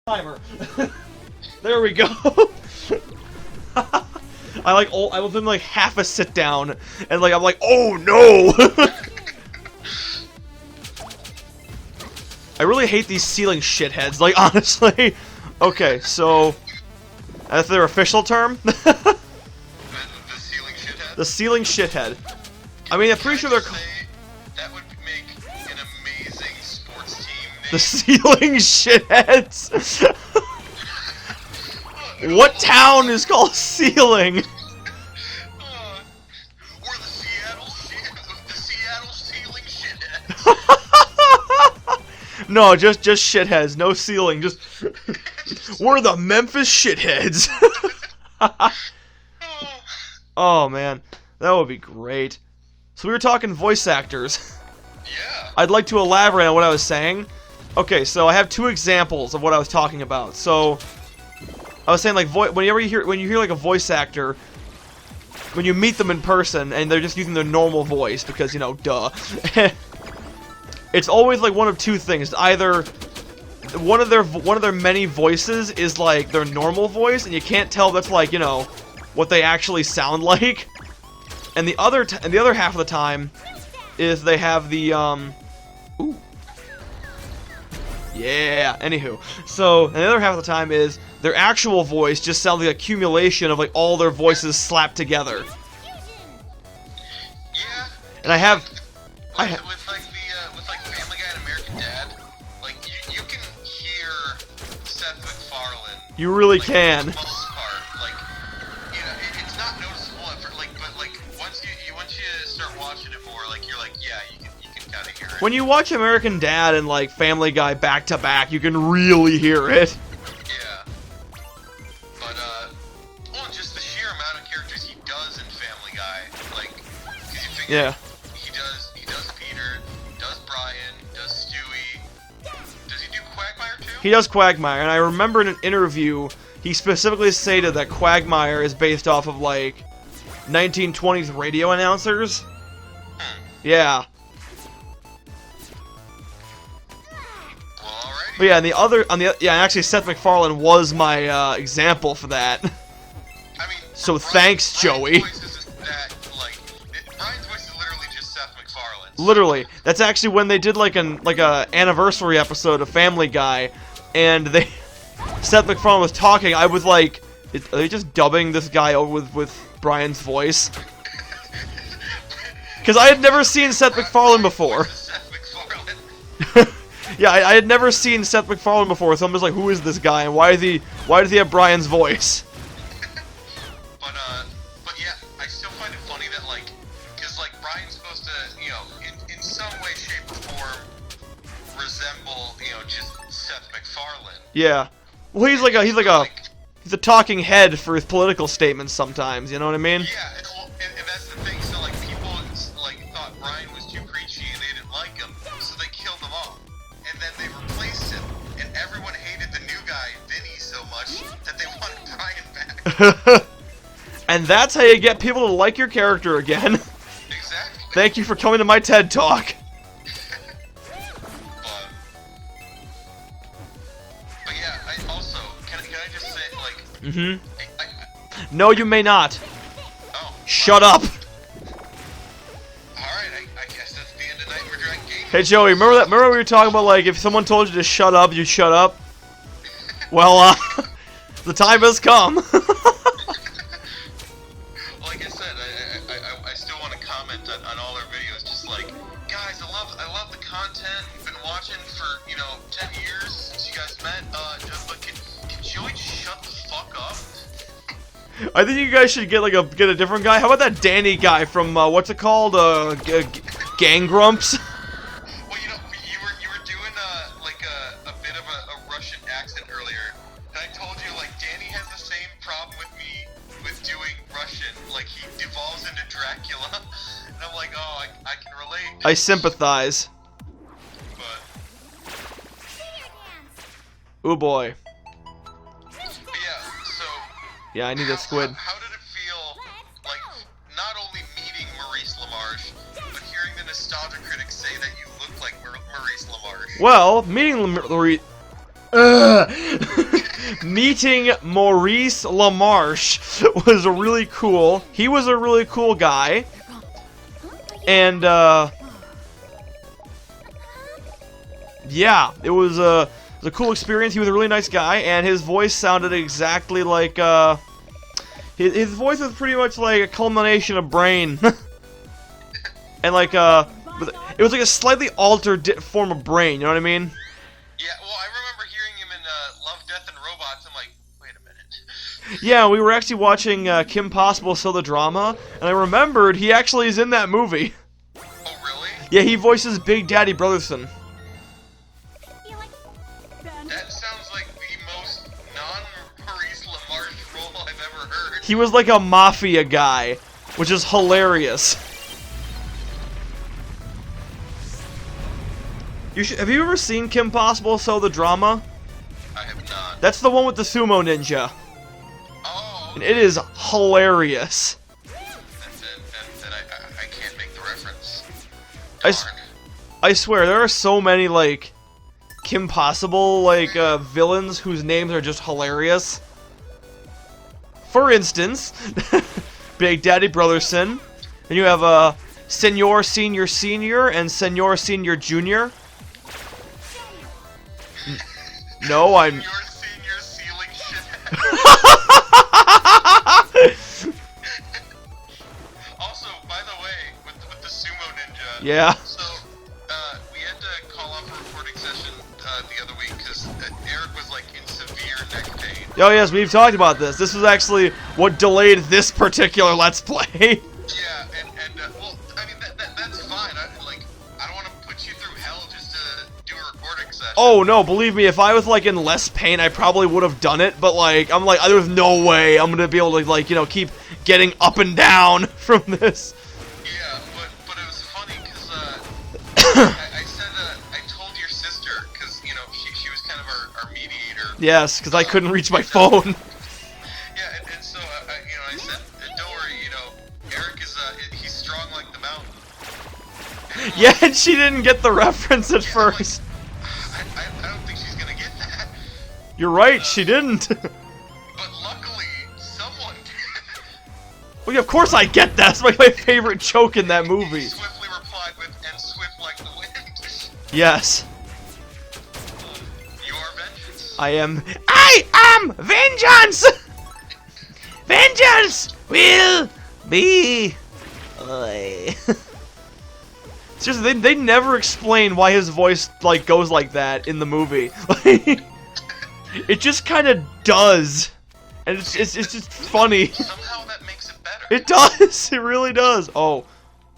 timer. There we go. I was in like half a sit down, and like I'm like, oh no. I really hate these ceiling shitheads. Like honestly. Okay, so that's their official term. The ceiling shithead. The ceiling shithead. I mean, I'm pretty sure they're. That would make an amazing sports team name. The ceiling shitheads. What town is called Ceiling? Or the Seattle ceiling shitheads. No, just shitheads. No ceiling. Just we're the Memphis shitheads. Oh man, that would be great. So we were talking voice actors. Yeah. I'd like to elaborate on what I was saying. Okay, so I have two examples of what I was talking about. So I was saying, like, when you hear like a voice actor, when you meet them in person and they're just using their normal voice because, you know, duh. It's always like one of two things. Either one of their many voices is like their normal voice, and you can't tell that's like, you know, what they actually sound like. And the other half of the time is they have the ooh. Yeah, anywho. So, and the other half of the time is their actual voice just sounds like an accumulation of like all their voices slapped together. Yeah. And I have with like Family Guy and American Dad, like you can hear Seth MacFarlane. You really like, can. For the most part, like, you know, it's not noticeable at first, like, but like once you start watching it more, like you're like, yeah, you can kind of hear it. When you watch American Dad and like Family Guy back to back, you can really hear it. Yeah. But well, just the sheer amount of characters he does in Family Guy, like, 'cause you figure, Yeah. He does Peter, does Brian, does Stewie. Does he do Quagmire too? He does Quagmire, and I remember in an interview he specifically stated that Quagmire is based off of like 1920s radio announcers. Yeah. Well, alright. But yeah, actually Seth MacFarlane was my example for that. I mean, So thanks, Joey. Brian's voice is literally just Seth MacFarlane. Literally, that's actually when they did like a anniversary episode of Family Guy, and Seth MacFarlane was talking. I was like, are they just dubbing this guy over with Brian's voice? Because I had never seen Seth MacFarlane before. Seth MacFarlane. Yeah, I had never seen Seth MacFarlane before, so I'm just like, who is this guy, and why does he have Brian's voice? But yeah, I still find it funny that like, because like Brian's supposed to, you know, in some way, shape, or form, resemble, you know, just Seth MacFarlane. Yeah. Well, he's a talking head for his political statements sometimes. You know what I mean? Yeah, and that's the thing. So like, people like thought Brian was too preachy and they didn't like him, so they killed him off. And then they replaced him, and everyone hated the new guy, Vinny, so much that they wanted Brian back. And that's how you get people to like your character again. Exactly. Thank you for coming to my TED Talk. But yeah, I also can I just say like. Mm-hmm. No, you may not. Oh. Shut up. All right, I guess that's the end of Nightmare Dragon Gaming. Hey Joey, remember we were talking about like if someone told you to shut up, you shut up? Well, the time has come. Like I said, I still want to comment on all our videos. Just like, guys, I love the content. We've been watching for 10 years since you guys met. But can Joey just shut the fuck up? I think you guys should get get a different guy. How about that Danny guy from what's it called? Gang Grumps. Well, you were doing like a bit of a Russian accent earlier, and I told you like Danny has the same problem with me with doing Russian. Like he devolves into Dracula, and I'm like, oh, I can relate. I sympathize. But Oh boy. yeah, so. Yeah, I need a squid. How did it feel, like, not only meeting Maurice LaMarche, but hearing the nostalgia critics say that you look like Maurice LaMarche? Well, meeting Meeting Maurice LaMarche was really cool. He was a really cool guy. And, yeah, it was a cool experience. He was a really nice guy, and his voice sounded exactly like, his voice was pretty much like a culmination of Brain. And like, it was like a slightly altered form of Brain, you know what I mean? Yeah, well, I remember hearing him in Love, Death, and Robots. I'm like, wait a minute. Yeah, we were actually watching Kim Possible So the Drama, and I remembered he actually is in that movie. Oh, really? Yeah, he voices Big Daddy Brotherson. That sounds like the most non-Maurice LaMarche role I've ever heard. He was like a mafia guy, which is hilarious. Have you ever seen Kim Possible So the Drama? I have not. That's the one with the sumo ninja. Oh, And it is hilarious. then I can't make the reference. I Darn. swear, there are so many, like, Kim Possible, like, villains whose names are just hilarious. For instance, Big Daddy Brotherson. And you have, Senor Senior Senior and Senor Senior Junior. No, I'm... Senior ceiling shit. Also, by the way, with the sumo ninja. Yeah. So, we had to call off a recording session the other week because Eric was like in severe neck pain. Oh yes, we've talked about this. This was actually what delayed this particular Let's Play. Yeah, and well, I mean that's fine. I don't want to put you through hell just to do a recording session. Oh no, believe me, if I was like in less pain, I probably would have done it. But like, I'm like, there's no way I'm gonna be able to like, you know, keep getting up and down from this. Yeah, but it was funny because I said I told your sister because you know she was kind of our mediator. Yes, because I couldn't reach my phone. Yeah, and so I said, don't worry, you know, Eric is he's strong like the mountain. And, Yeah, and she didn't get the reference at first. I don't think she's gonna get that. You're right, she didn't. But luckily, someone did. Well, yeah, of course I get that. That's like my favorite joke in that movie. He swiftly replied with, and swift like the wind. Yes. You are vengeance. I am vengeance! Vengeance will be... Seriously, they never explain why his voice, like, goes like that in the movie. Like, it just kind of does. And it's just funny. Somehow that makes it better. It does! It really does! Oh.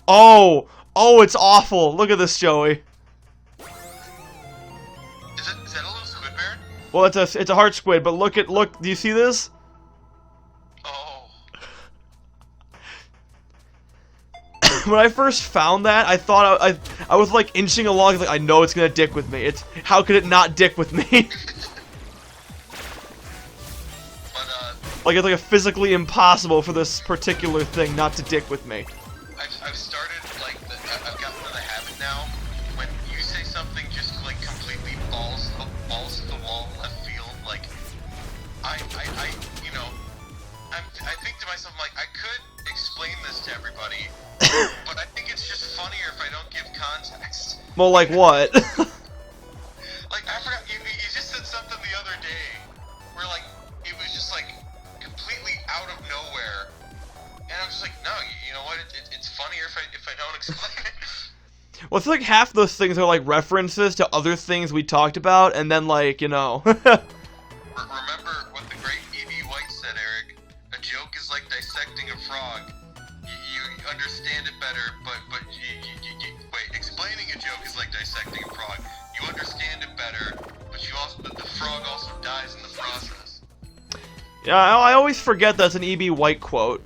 Oh! Oh, it's awful! Look at this, Joey. Is that a little squid bear? Well, it's a heart squid, but look, do you see this? Oh. When I first found that, I thought I was like inching along, like I know it's gonna dick with me. How could it not dick with me? Like it's like a physically impossible for this particular thing not to dick with me. I've started I've gotten to the habit now. When you say something just like completely balls to the wall left field, like I you know I think to myself like I could explain this to everybody, but I think it's just funnier if I don't give context. Well, like what? Like I forgot you just said something the other day where like it was just like completely out of nowhere, and I was just like, no, you know what? It's funnier if I don't explain it. Well, I feel like half those things are like references to other things we talked about, and then like, you know. Remember what the great E.B. White said, Eric. A joke is like dissecting a frog. You understand it better, but wait, explaining a joke is like dissecting a frog. You understand it better, but the frog also dies in the process. Yeah, I always forget that's an E.B. White quote.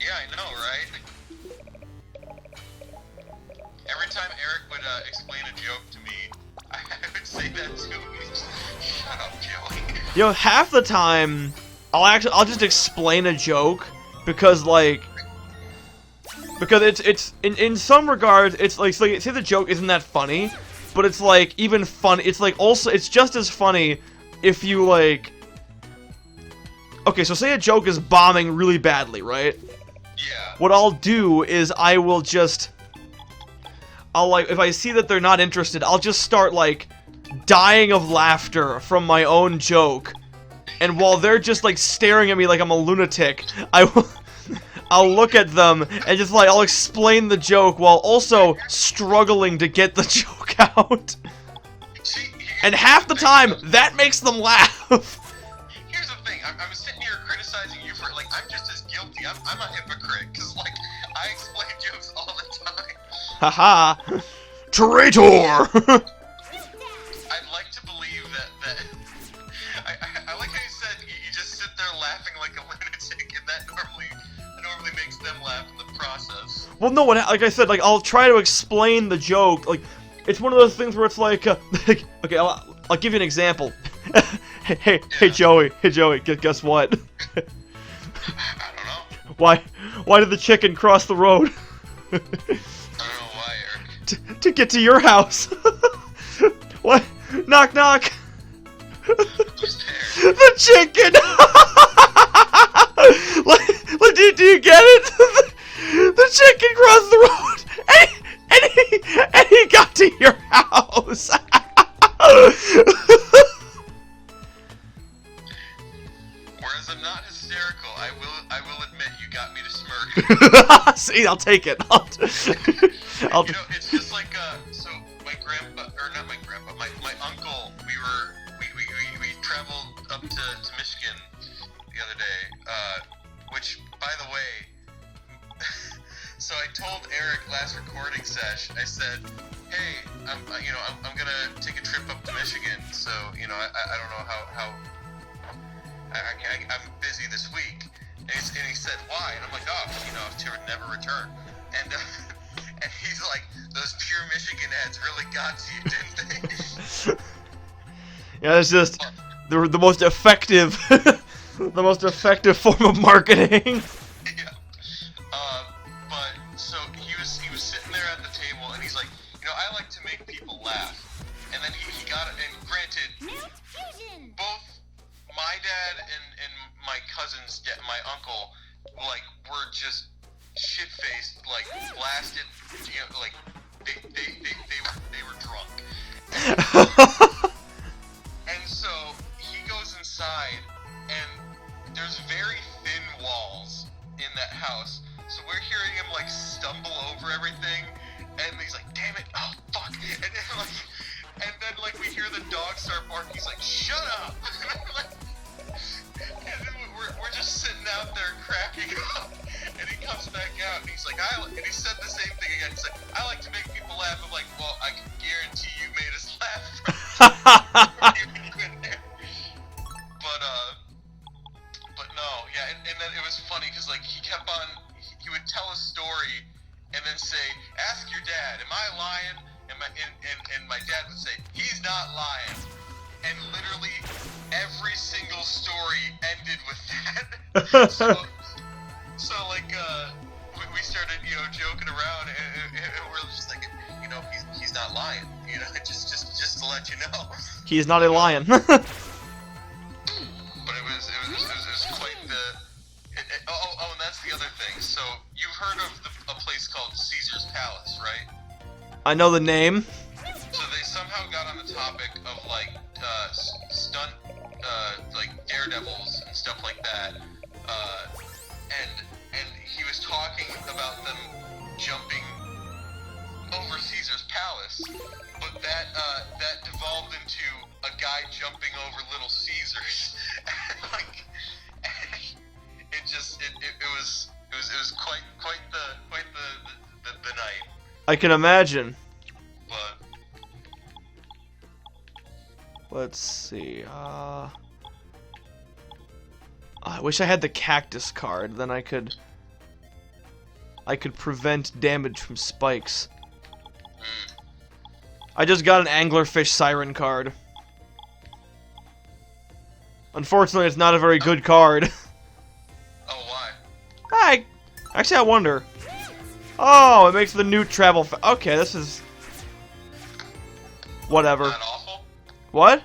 Yeah, I know, right? Every time Eric would explain a joke to me, I would say that too. Shut up, Joey. You know, half the time I'll just explain a joke because it's in some regards it's like say the joke isn't that funny, but it's like even fun. It's like also it's just as funny if you, like... Okay, so say a joke is bombing really badly, right? Yeah. What I'll do is I will just... I'll, like, if I see that they're not interested, I'll just start, like, dying of laughter from my own joke. And while they're just, like, staring at me like I'm a lunatic, I'll look at them and just, like, I'll explain the joke while also struggling to get the joke out. See, And half the time, that makes them laugh. Here's the thing. I'm sitting here criticizing you for, like, I'm just as guilty. I'm a hypocrite, because, like, I explain jokes all the time. Haha. Traitor! I'd like to believe that I like how you said you just sit there laughing like a lunatic, and that normally makes them laugh in the process. Well, no, like I said, like, I'll try to explain the joke. Like, it's one of those things where it's like, okay, I'll give you an example. Hey, Joey, guess what? I don't know. Why did the chicken cross the road? I don't know why, Eric. To get to your house. What? Knock, knock. Who's there? The chicken. Like, do you get it? The chicken crossed the road, and he got to your house. Whereas I'm not hysterical, I will admit you got me to smirk. See, I'll take it. You know, it's just like so my grandpa, or not my grandpa, my uncle. We traveled up to Michigan the other day. Which, by the way, so I told Eric last recording sesh. I said, hey, I'm gonna take a trip up to Michigan. So I don't know how I'm busy this week. And he said, why? And I'm like, oh, to never return. And he's like, those pure Michigan ads really got to you, didn't they? Yeah, it's just the most effective, the most effective form of marketing. Yeah. But so he was sitting there at the table, and he's like, I like to make people laugh. And then he got it. And granted, both my dad and my cousin's my uncle, like, were just shit-faced, like, blasted, like, they were drunk. And so he goes inside, and there's very thin walls in that house, so we're hearing him, like, stumble over everything, and he's like, damn it, oh, fuck, and then, we hear the dog start barking, he's like, shut up, and then we're just sitting out there cracking up, and he comes back out, and he's like, and he said the same thing again, he's like, I like to make people laugh. I'm like, well, I can guarantee you made us laugh from you in there. But no, yeah, and then it was funny, because, like, he kept on, he would tell a story, and then say, ask your dad, am I lying? And my dad would say, he's not lying. And literally every single story ended with that. so like, we started, joking around, and we're just like, he's not lying, just to let you know. He's not a lion. But it was quite the. And that's the other thing. So you've heard of a place called Caesar's Palace, right? I know the name. So they somehow got on the topic of stunt, like daredevils and stuff like that, and he was talking about them jumping over Caesar's Palace, but that devolved into a guy jumping over Little Caesars. It was quite the night. I can imagine. But let's see. I wish I had the cactus card. Then I could prevent damage from spikes. I just got an anglerfish siren card. Unfortunately, it's not a very good card. Oh, why? Actually, I wonder. Oh, it makes the new travel. Okay, this is whatever. Is that awful? What?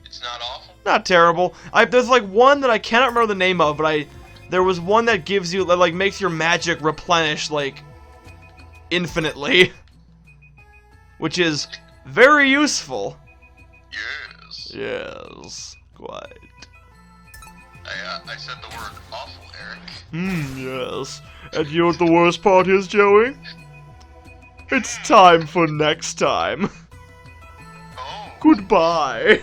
It's not awful. Not terrible. There's like one that I cannot remember the name of, but there was one that gives you, that like makes your magic replenish like infinitely, which is very useful. Yes. Yes, quite. I said the word awful, Eric. Yes. And you know what the worst part is, Joey? It's time for next time. Oh. Goodbye.